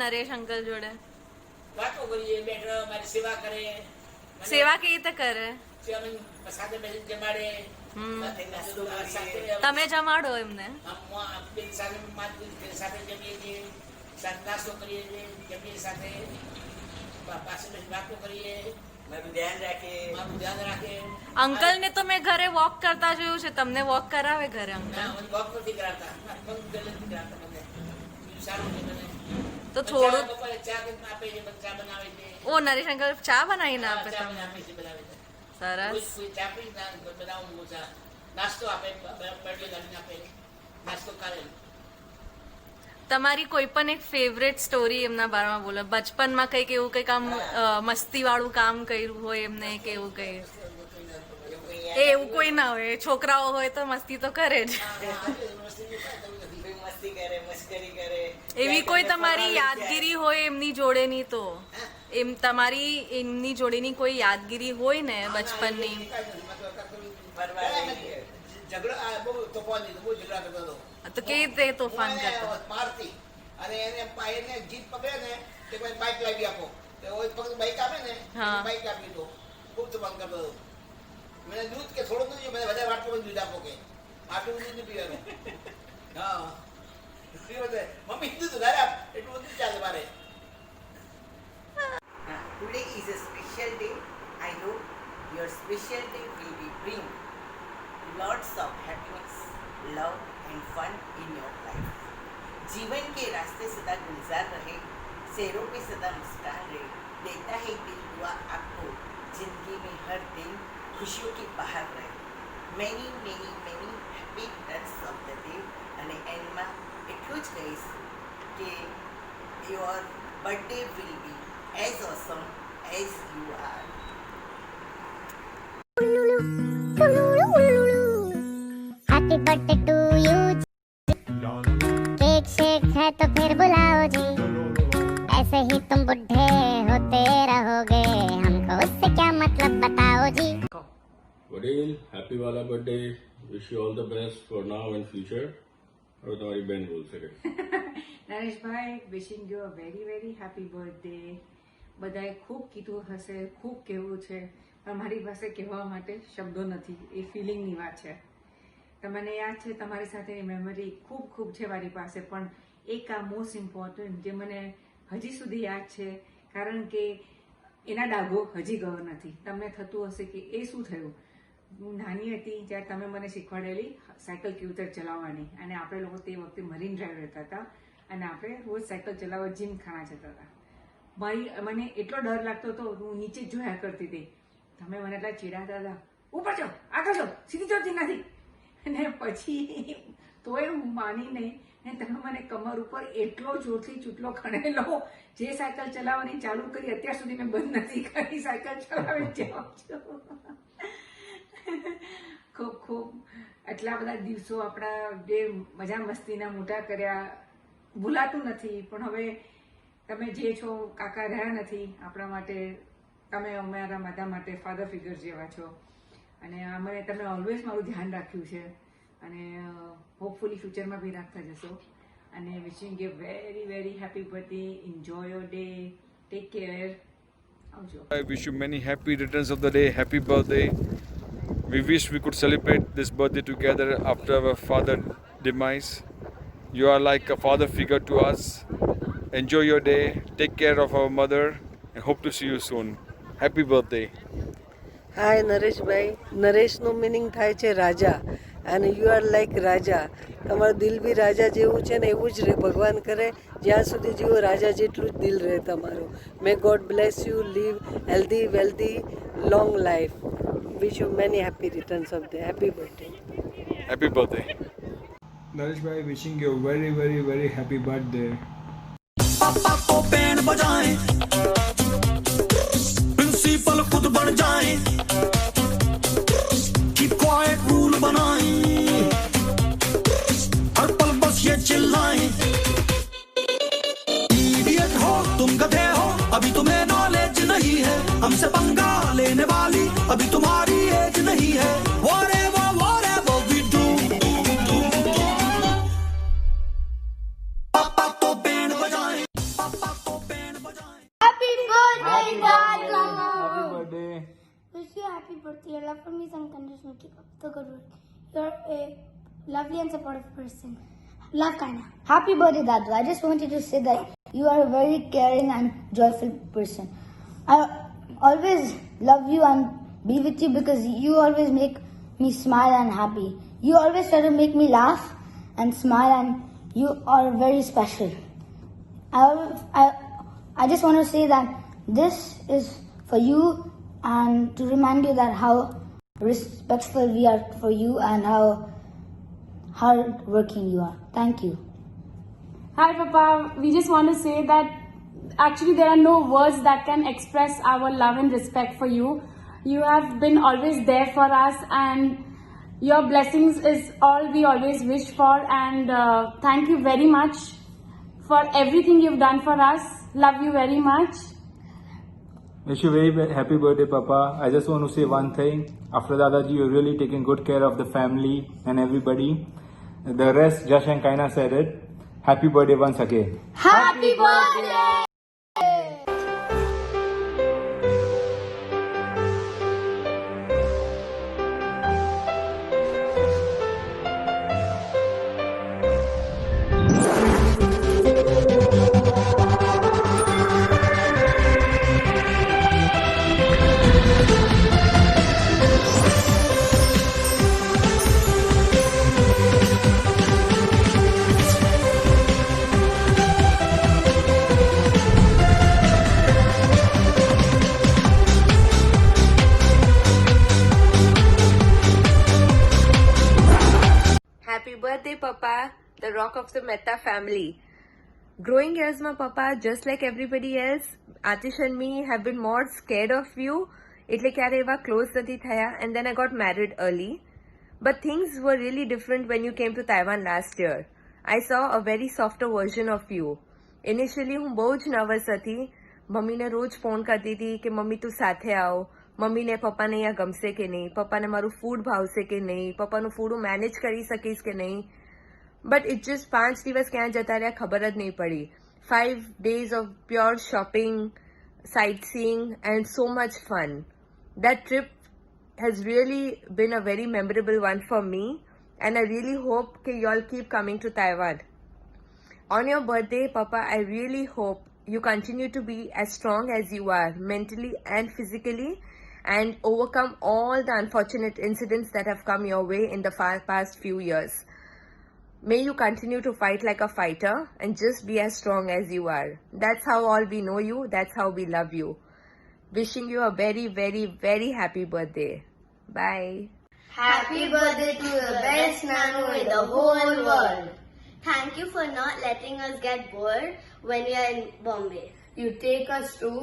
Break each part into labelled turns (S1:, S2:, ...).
S1: Naresh uncle જોડે?
S2: વાતો કરીએ, બેઠા મારી સેવા કરે.
S1: સેવા કેવી રીતે કરે?
S2: સાથે બેસી જમાડે.
S1: તમે જમાડો એમને?
S2: સાથે જમીએ છીએ, નાસ્તો કરીએ છીએ, જમીએ સાથે, પાસે વાતો કરીએ, મારું ધ્યાન રાખે.
S1: અંકલ ને તો મેં ઘરે વોક કરતા જોયું છે. તમને વોક કરાવે ઘરે અંકલ?
S2: વોક નથી કરાવતા, મને સારું છે. મને
S1: તો થોડું
S2: ચા આપે છે, ચા બનાવે છે.
S1: ઓ નરેશ અંકલ ચા બનાવીને આપે તમને? સરસ.
S2: ચા પી બનાવું, નાસ્તો આપે, આપે નાસ્તો કરે.
S1: તમારી કોઈ પણ એક ફેવરેટ સ્ટોરી એમના બારેમાં બોલો. બચપનમાં કંઈક એવું કંઈક આમ મસ્તી વાળું કામ કર્યું હોય એમને કે એવું કંઈ? એવું કોઈ ના હોય, છોકરાઓ હોય તો મસ્તી તો કરે જ. એવી કોઈ તમારી યાદગીરી હોય એમની જોડેની તો? એમ તમારી એમની જોડેની કોઈ યાદગીરી હોય ને બચપનની? તો કેવી રીતે તોફાન કરતો?
S2: મારતી અને એને જીપ પકડે ને તે કોઈ બાઇક લાવી આપો, બાઇક આપે ને બાઇક આપી દો. ખૂબ તોફાન કરતો હતો. મને દૂધ કે થોડું દૂધ, મને વધારે વાટલું દૂધ આપો કે આટલું દૂધ નહીં પીવાનું. હા મમ્મી દૂધ વધારે આપ, એટલું બધું ચાલે મારે.
S3: Today is a special day. I hope your special day will be bring lots of happiness, love and fun in your life. जीवन के रास्ते सदा गुलजार रहे, शहरों पे सदा मुस्कान रहे, देता है दिल दुआ आपको, जिंदगी में हर दिन खुशियों की बहार रहे. Many many many happy returns of the day. અને એન્ડમાં એટલું જ કહીશ કે your birthday will be as awesome as you are.
S4: Happy birthday to you. Cake shake है तो फिर बुलाओ जी, ऐसे ही तुम बुढ़े होते रहोगे, हमको उससे क्या मतलब बताओ जी.
S5: वडील हैप्पी वाला birthday, wish you all the best for now and future. હવે તમારી બેન બોલશે કે?
S6: Nareshbhai, wishing you a very very happy birthday. બધાએ ખૂબ કીધું હશે, ખૂબ કહેવું છે, પણ મારી પાસે કહેવા માટે શબ્દો નથી. એ ફિલિંગની વાત છે. તમને યાદ છે, તમારી સાથેની મેમરી ખૂબ ખૂબ છે મારી પાસે, પણ એક આ મોસ્ટ ઇમ્પોર્ટન્ટ જે મને હજી સુધી યાદ છે, કારણ કે એના ડાઘો હજી ગયો નથી. તમને થતું હશે કે એ શું થયું. હું નાની હતી ત્યારે તમે મને શીખવાડેલી સાયકલ કેવી રીતે ચલાવવાની, અને આપણે લોકો તે વખતે મરીન ડ્રાઈવ રહેતા હતા અને આપણે રોજ સાયકલ ચલાવવા જીમખાના જતા હતા. મને એટલો ડર લાગતો હતો, હું નીચે જ જોયા કરતી હતી. તમે મને એટલા ચીડાતા હતા, ઉપર જાઓ, આગળ જાઓ, સીધી ચડતી નથી. અને પછી તોય હું માની નહીં, અને તમે મને કમર ઉપર એટલો જોરથી ચૂંટલો ખણેલો. જે સાયકલ ચલાવવાની ચાલુ કરી અત્યાર સુધી મેં બંધ નથી કરી, સાયકલ ચલાવી જાઉં છું. ખૂબ ખૂબ એટલા બધા દિવસો આપણા જે મજા મસ્તીના મોટા કર્યા ભૂલાતું નથી. પણ હવે તમે જે છો, કાકા રહ્યા નથી આપણા માટે, તમે અમારા બધા માટે ફાધર ફિગર જેવા છો, અને મને તમે ઓલવેઝ મારું ધ્યાન રાખ્યું છે, અને હોપફુલી ફ્યુચરમાં બી રાખતા જશો. અને wishing you very very happy birthday. Enjoy your day, take care, આવજો.
S7: I wish you many happy returns of the day. Happy birthday. We wish we could celebrate this birthday together after our father demise. You are like a father figure to us. Enjoy your day. Take care of our mother and hope to see you soon. Happy birthday.
S8: Hi Nareshbhai. નરેશનું meaning થાય છે રાજા, અને you are like રાજા. તમારું દિલ બી રાજા જેવું છે ને, એવું જ રહે ભગવાન કરે. જ્યાં સુધી જીવો રાજા જેટલું જ દિલ રહે તમારું. May God bless you, live healthy wealthy long life. Wish you many happy returns of day. Happy birthday.
S7: Happy birthday.
S9: Naresh bhai, wishing you very very very happy birthday.
S10: पापा को बैंड बजाएं, प्रिंसिपल खुद बन जाएं, कीप क्वाइट रूल बनाएं, हर पल बस ये चिल्लाएं, इडियट हो तुम, गधे हो, अभी तुम्हें नॉलेज नहीं है, हमसे पंगा लेने वाली अभी तुम्हारी एज नहीं है. Whatever we do, पापा को बैंड बजाएं, पापा
S9: Happy birthday.
S11: Wish you a happy birthday. Your love for me is unconditional. Keep up the good work. You're a lovely and supportive person. Love, Kaina.
S12: Happy birthday, Dadu. I just wanted to say that you are a very caring and joyful person. I always love you and be with you because you always make me smile and happy. You always try to make me laugh and smile, and you are very special. I just want to say that this is for you and to remind you that how respectful we are for you and how hard working you are. Thank you.
S13: Hi, Papa. We just want to say that actually there are no words that can express our love and respect for you. You have been always there for us, and your blessings is all we always wish for. And thank you very much for everything you've done for us. Love you very much.
S9: Wish you very happy birthday, Papa. I just want to say one thing. After Dadaji, you're really taking good care of the family and everybody. The rest, Josh and Kaina said it. Happy birthday once again.
S13: Happy birthday!
S1: Happy birthday, Papa, the rock of the Mehta family. Growing years, my Papa, just like everybody else, Atish and me have been more scared of you. એટલે ક્યારે એવા close નથી થયા, and then I got married early. But things were really different when you came to Taiwan last year. I saw a very softer version of you. Initially, હું બહુ જ nervous હતી. મમ્મીને રોજ ફોન કરતી હતી કે મમ્મી તું સાથે આવો. મમ્મીને પપ્પાને અહીંયા ગમશે કે નહીં, પપ્પાને મારું ફૂડ ભાવશે કે નહીં, પપ્પાનું ફૂડ હું મેનેજ કરી શકીશ કે નહીં. But it just 5 દિવસ ક્યાં જતા રહ્યા ખબર જ નહીં પડી. 5 days of pure shopping, sightseeing and so much fun. That trip has really been a very memorable one for me, and I really hope that you all keep coming to Taiwan. On your birthday, Papa, I really hope you continue to be as strong as you are mentally and physically, and overcome all the unfortunate incidents that have come your way in the past few years. May you continue to fight like a fighter and just be as strong as you are. That's how all we know you. That's how we love you. Wishing you a very, very, very happy birthday. Bye.
S11: Happy birthday to the best Nanu in the whole world.
S12: Thank you for not letting us get bored when we are in Bombay. You take us to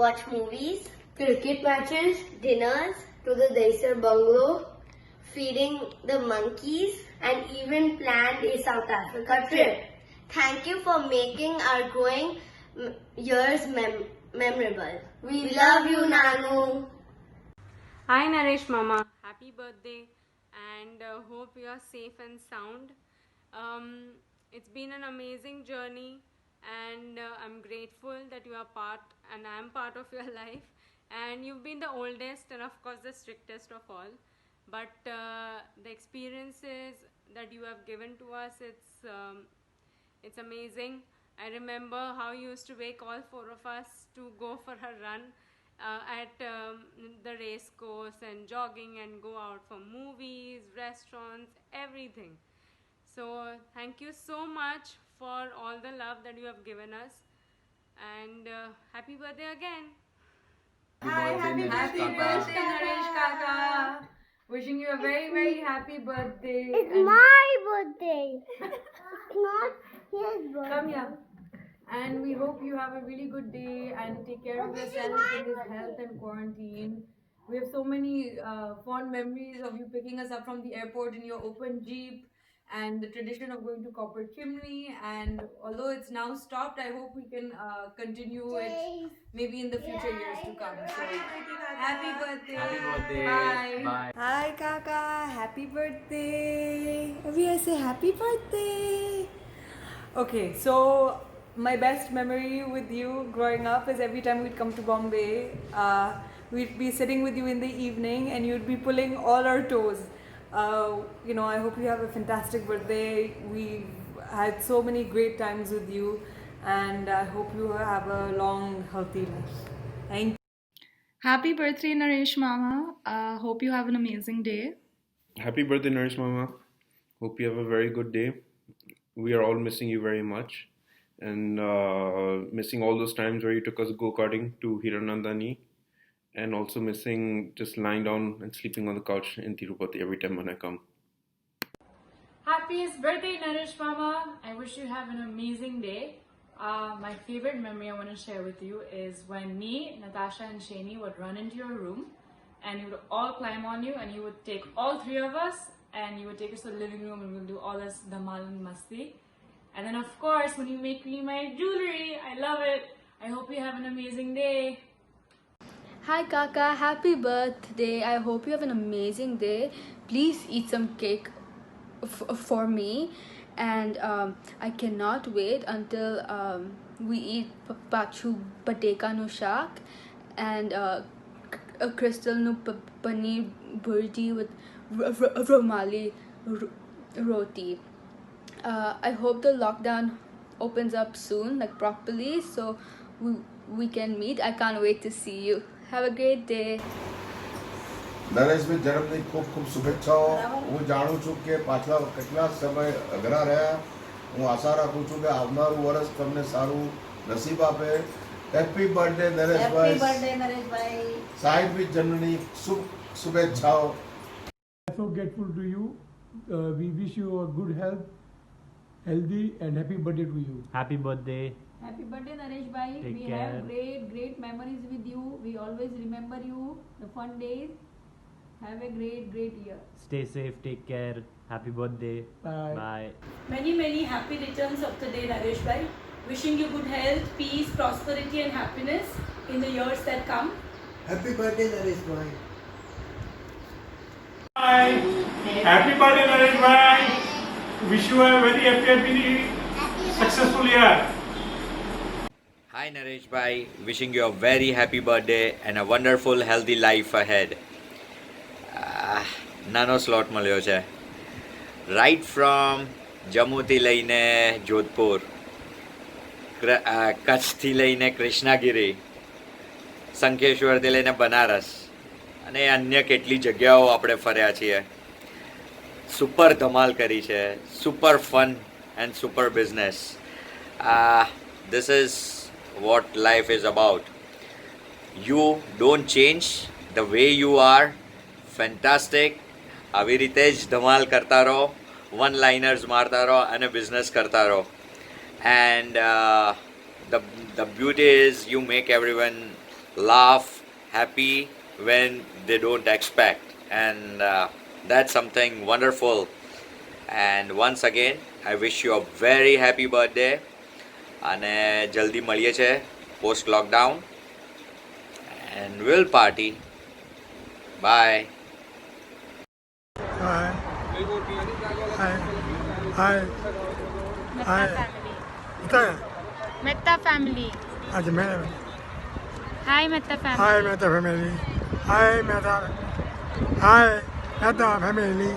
S12: watch movies, cricket matches, dinners, to the Daisar bungalow, feeding the monkeys, and even planned a South Africa trip. Thank you for making our growing years memorable. We love you, Nanu.
S13: Hi, Naresh Mama. Happy birthday, and hope you are safe and sound. It's been an amazing journey, and I'm grateful that you are part, and I'm part of your life. And you've been the oldest and of course the strictest of all. But the experiences that you have given to us, it's amazing. I remember how you used to wake all 4 of us to go for a run at the race course and jogging and go out for movies, restaurants, everything. So thank you so much for all the love that you have given us, and happy birthday again.
S6: Happy birthday, Naresh Kaka. Wishing you a very, very happy birthday.
S11: It's my birthday. It's not his birthday.
S6: Come here. And we hope you have a really good day and take care of yourself in this health and quarantine. We have so many fond memories of you picking us up from the airport in your open Jeep, and the tradition of going to Copper Chimney. And although it's now stopped, I hope we can continue it maybe in the future years to come. So, happy birthday.
S9: Happy birthday.
S6: Bye.
S9: Bye.
S14: Hi Kaka, happy birthday. We say happy birthday. Okay, so
S15: my best memory with you growing up is every time we'd come to Bombay, we'd be sitting with you in the evening and you'd be pulling all our toes. You know, I hope you have a fantastic birthday. We've had so many great times with you, and I hope you have a long, healthy life. Thank you.
S16: Happy birthday, Naresh Mama. Hope you have an amazing day.
S17: Happy birthday, Naresh Mama. Hope you have a very good day. We are all missing you very much, and missing all those times where you took us go-karting to Hiranandani, and also missing just lying down and sleeping on the couch in Tirupati every time when I come.
S18: Happiest birthday, Naresh Mama. I wish you have an amazing day. My favorite memory I want to share with you is when me, Natasha and Shani would run into your room and you would all climb on you and you would take all three of us and you would take us to the living room and we'll do all this dhamal and masti. And then of course, when you make me my jewelry, I love it. I hope you have an amazing day.
S12: Hi Kaka, happy birthday. I hope you have an amazing day. Please eat some cake for me. And I cannot wait until we eat Pachu Bateka no Shak and a Crystal no Paneer Burji with Romali Roti. I hope the lockdown opens up soon, like properly, so we can meet. I can't wait to see you. Have a great day.
S19: Nareshbhai જન્મની ખૂબ ખૂબ શુભેચ્છાઓ. હું જાણું છું કે પાછલા કેટલા સમય અઘરા રહ્યા. હું આશા રાખું છું કે આવનારું વર્ષ તમને સારું નસીબ આપે. Happy birthday Nareshbhai.
S3: Happy birthday Nareshbhai.
S19: 60મી જન્મની શુભેચ્છાઓ.
S20: So grateful to you. We wish you a good health, healthy and happy birthday to you.
S21: Happy birthday.
S22: Happy birthday, Naresh bhai.
S21: Take
S22: We
S21: care.
S22: have great memories with you. We always remember you, the fun days. Have a great year.
S21: Stay safe. Take care. Happy birthday.
S20: Bye.
S21: Bye.
S23: Many happy returns of the day, Naresh bhai. Wishing you good health, peace, prosperity and happiness in the years that come.
S24: Happy birthday, Naresh bhai.
S9: Hi. Happy birthday, Naresh bhai. Wish you a very happy, successful year.
S25: Hi Naresh bhai, wishing you a very happy birthday and a wonderful healthy life ahead. નાનો slot મળ્યો છે. Right from જમ્મુથી લઈને જોધપુર, કચ્છથી લઈને કૃષ્ણાગિરી, શંખેશ્વરથી લઈને બનારસ અને અન્ય કેટલી જગ્યાઓ આપણે ફર્યા છીએ. સુપર ધમાલ કરી છે, super fun and super business. This is what life is about. You don't change the way you are. Fantastic. આવી રીતે જ ધમાલ કરતા રહો, વન લાઇનર્સ મારતા રહો અને બિઝનેસ કરતા રહો. And the beauty is you make everyone laugh, happy when they don't expect, and that's something wonderful. And once again, I wish you a very happy birthday. અને જલ્દી મળીએ છે post lockdown and we'll party. Bye.
S24: Hi. Hi. Hi.
S13: Metta family.
S24: अच्छा मैं.
S13: Hi Metta family.
S24: Hi Metta family. Hi Metta. Hi Metta family.